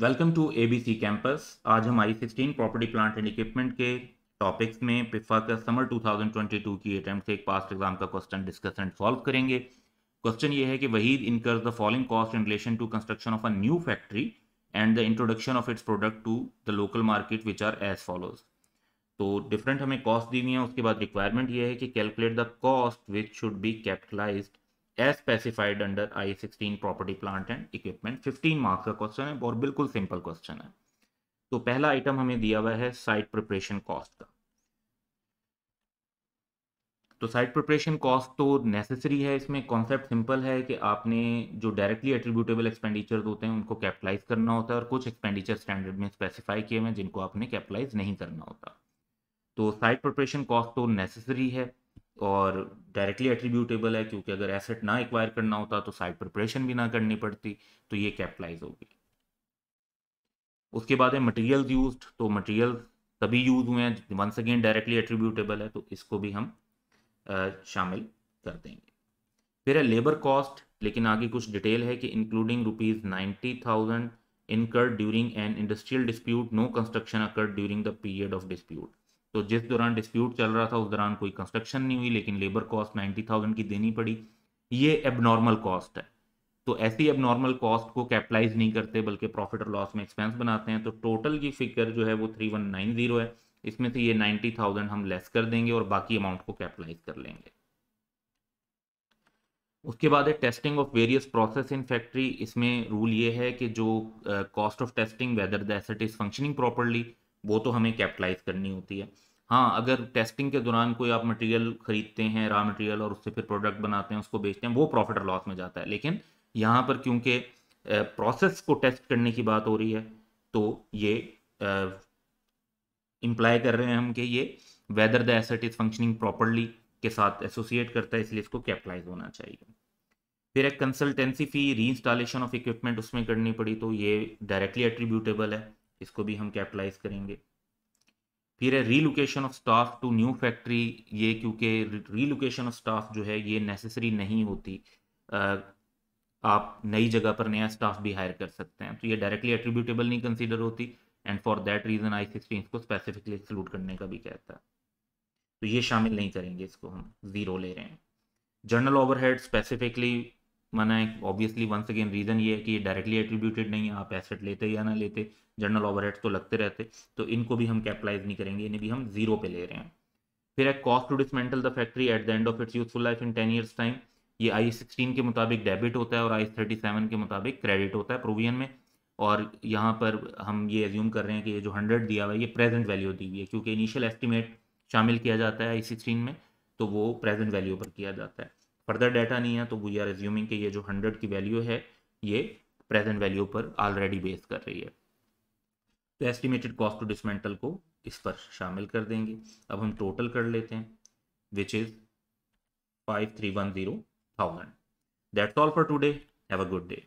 Welcome to ABC campus. आज हम I 16 property plant and equipment के टॉपिक्स में पिफा का समर 2022 की अटेम्प्ट से एक पास्ट एग्जाम का क्वेश्चन डिस्कस एंड सॉल्व करेंगे। क्वेश्चन ये है कि Waheed incurs the following cost in relation to construction of a new factory and the introduction of its product to the local market which are as follows. तो different हमें cost दी हुई है, उसके बाद रिक्वायरमेंट ये है कि calculate the cost which should be capitalised as specified under I 16 property plant and equipment. 15 marks का क्वेश्चन है और बिल्कुल सिंपल क्वेश्चन है। तो पहला आइटम हमें दिया हुआ है साइट प्रिपरेशन कॉस्ट का। तो साइट प्रिपरेशन कॉस्ट तो नेसेसरी है, इसमें कॉन्सेप्ट सिंपल है कि आपने जो डायरेक्टली एट्रीब्यूटेबल एक्सपेंडिचर्स होते हैं उनको कैपिटलाइज करना होता है और कुछ एक्सपेंडिचर स्टैंडर्ड में स्पेसिफाई किए हुए हैं जिनको आपने कैपिटलाइज नहीं करना होता। तो साइट प्रिपरेशन कॉस्ट तो नेसेसरी है और डायरेक्टली एट्रीब्यूटेबल है, क्योंकि अगर एसेट ना एक्वायर करना होता तो साइट प्रिपरेशन भी ना करनी पड़ती, तो ये कैपिटलाइज होगी। उसके बाद है मटेरियल्स यूज्ड। तो मटेरियल तभी यूज हुए हैं, वंस अगेन डायरेक्टली एट्रीब्यूटेबल है, तो इसको भी हम शामिल कर देंगे। फिर है लेबर कॉस्ट, लेकिन आगे कुछ डिटेल है कि including ₹90,000 incurred during an industrial dispute, no construction occurred during the period of dispute. तो जिस दौरान डिस्प्यूट चल रहा था उस दौरान कोई कंस्ट्रक्शन नहीं हुई, लेकिन लेबर कॉस्ट 90,000 की देनी पड़ी। ये एबनॉर्मल कॉस्ट है। तो ऐसी एबनॉर्मल कॉस्ट को कैपिटलाइज नहीं करते बल्कि प्रॉफिट और लॉस में एक्सपेंस बनाते हैं। तो टोटल की फिगर जो है वो 3190 है। इसमें से ये 90,000 हम लेस कर देंगे और बाकी अमाउंट को कैपिटलाइज कर लेंगे। उसके बाद है testing of various process in factory. इसमें रूल ये है कि जो cost of testing whether the asset is functioning properly, वो तो हमें कैपिटलाइज करनी होती है। हाँ, अगर टेस्टिंग के दौरान कोई आप मटेरियल खरीदते हैं, रॉ मटेरियल, और उससे फिर प्रोडक्ट बनाते हैं, उसको बेचते हैं, वो प्रॉफिट और लॉस में जाता है। लेकिन यहाँ पर क्योंकि प्रोसेस को टेस्ट करने की बात हो रही है, तो ये इम्प्लाई कर रहे हैं हम कि ये whether the asset is functioning properly के साथ एसोसिएट करता है, इसलिए इसको कैपिटलाइज होना चाहिए। फिर एक कंसल्टेंसी फी री इंस्टॉलेशन ऑफ इक्विपमेंट उसमें करनी पड़ी, तो ये डायरेक्टली एट्रीब्यूटेबल है, इसको भी हम कैपिटलाइज करेंगे। फिर है relocation of staff to new factory. ये क्योंकि रीलोकेशन ऑफ स्टाफ जो है ये नेसेसरी नहीं होती, आप नई जगह पर नया स्टाफ भी हायर कर सकते हैं, तो ये डायरेक्टली एट्रीब्यूटेबल नहीं कंसीडर होती। And for that reason I 16 इसको स्पेसिफिकली एक्सक्लूड करने का भी कहता है, तो ये शामिल नहीं करेंगे, इसको हम जीरो ले रहे हैं। जर्नल ओवरहेड स्पेसिफिकली मना है, ऑब्वियसली वंस अगेन रीजन ये है कि ये डायरेक्टली एट्रीब्यूटेड नहीं है, आप एसेट लेते या ना लेते जर्नल ओवरहेड्स तो लगते रहते, तो इनको भी हम कैपिटलाइज नहीं करेंगे, इन्हें भी हम जीरो पे ले रहे हैं। फिर है cost to dismantle the factory at the end of its useful life in 10 years time. ये आई 16 के मुताबिक डेबिट होता है और आई 37 के मुताबिक क्रेडिट होता है प्रोविजन में। और यहाँ पर हम ये एज्यूम कर रहे हैं कि ये जो 100 दिया हुआ है ये प्रेजेंट वैल्यू दी हुई है, क्योंकि इनिशियल एस्टिमेट शामिल किया जाता है आई 16 में, तो वो प्रेजेंट वैल्यू पर किया जाता है। फर्दर डाटा नहीं है, तो वी आर एज्यूमिंग कि ये जो 100 की वैल्यू है ये प्रेजेंट वैल्यू पर ऑलरेडी बेस कर रही है। तो एस्टिमेटेड कॉस्ट टू डिसमेंटल को इस पर शामिल कर देंगे। अब हम टोटल कर लेते हैं, which is 5310,000। That's all for today. Have a good day.